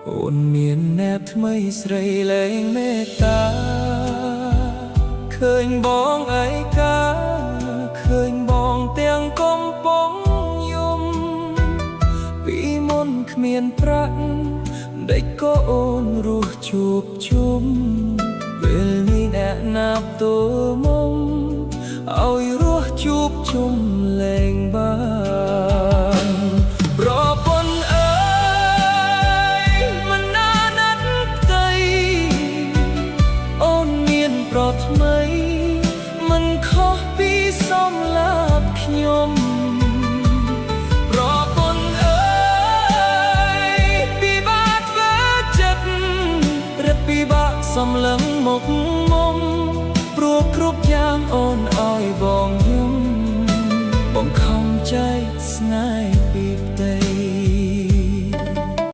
អូនមានแนបថ្មីស្រីលែងមេត្តាឃើញបងឯកាឃើញបងទាំងកំពុងយំពីមុនគ្មានប្រាក់ដេកក៏អូនរស់ជួបជុំពេលនេះអ្នកណាប់ទូមុំឲ្យរស់ជួបជុំលែងបានប្រពន្ធអើយមិនណាណាត់ផ្ទៃអូនមានប្រថ្មីមិនខុសពីសំឡាបខ្ញុំប្រពន្ធអើយពិបាកធ្វើចិត្តរឹតពិបាកសំឡឹងមុខមុំព្រោះគ្រប់យ៉ាងអូនឲ្យបង